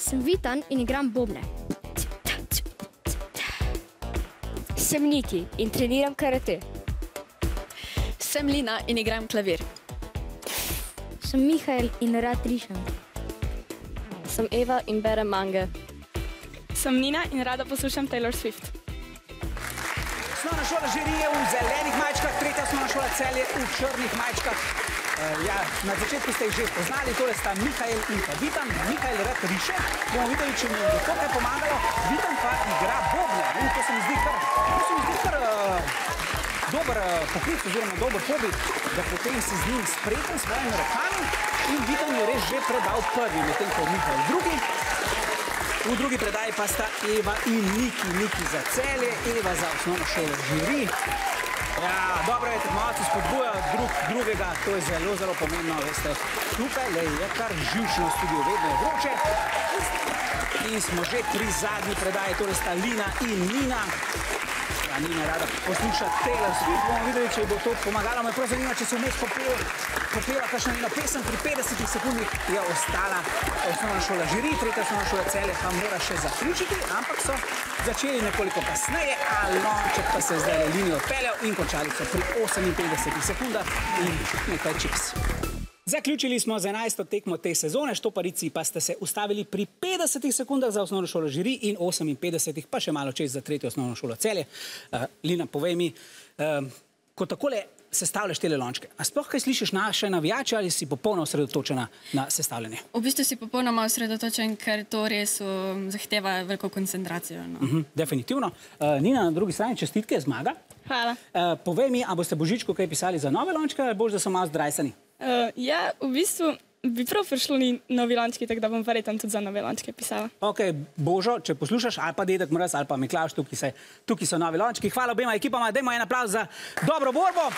Sem Vitan in igram bobne. Sem Niki in treniram karate. Sem Lina in igram klavir. Sem Mihael in rad rišem. Sem Eva in berem mange. Sem Nina in rada poslušam Taylor Swift. Osnovna šola Žirije v zelenih majčkah, tretja osnovna šola Celje v črnih majčkah. Na začetku ste jih že spoznali, tole sta Mihael in pa Vitan. Mihael rad riše, bomo videli, če mi je to kaj pomagalo. Vitan pa igra bobne in to se mi zdi kar dober poklic oziroma dober hobi, da potem si z njim spreten s svojimi rokami in Vitan je res že predal prvi, medtem ko Mihael drugi. V drugi predaji pa sta Eva in Niki. Niki za Celje, Eva za osnovno šolo Žiri. Ja, dobro je, tekmovalci spodbujajo drugega, to je zelo, zelo pomembno, veste. Tukaj je kar živčno v studiu, vedno je vroče. In smo že pri zadnji predaji, tole sta Lina in Nina. Ja, Nina rada posluša Taylor Swift, bomo videli, če bo to pomagalo. Me prav zanima, če se vmes popela kakšna njena pesem, pri 50 sekundih je ostala osnovna šola Žiri, tretja osnovna šola Celje pa mora še zaključiti, ampak so začeli nekoliko kasneje, Alonček pa se je zdaj linijo odpeljal in končali so pri 58 sekundah in nekaj čez. Zaključili smo z 11. tekmo te sezone, štoparici pa ste se ustavili pri 50 sekundah za osnovno šolo Žiri in 58 pa še malo čez za tretjo osnovno šolo Celje. Lina, povej mi, ko takole sestavljaš tele lončke, a sploh kaj slišiš naše navijače ali si popolno osredotočena na sestavljanje? V bistvu si popolnoma osredotočen, ker to res zahteva veliko koncentracijo. Definitivno. Nina, na drugi strani čestitke, zmaga. Hvala. Povej mi, a boste Božičku kaj pisali za nove lončke ali boš, da so malo zdrajsani? Ja, v bistvu bi prav prišlo novi lončki, tako da bom verjetno tudi za nove lončke pisala. Ok, Božo, če poslušaš, ali pa dedek Mraz, ali pa Miklaš, tukaj so novi lončki. Hvala obema ekipama, dajmo en aplavz za dobro borbo.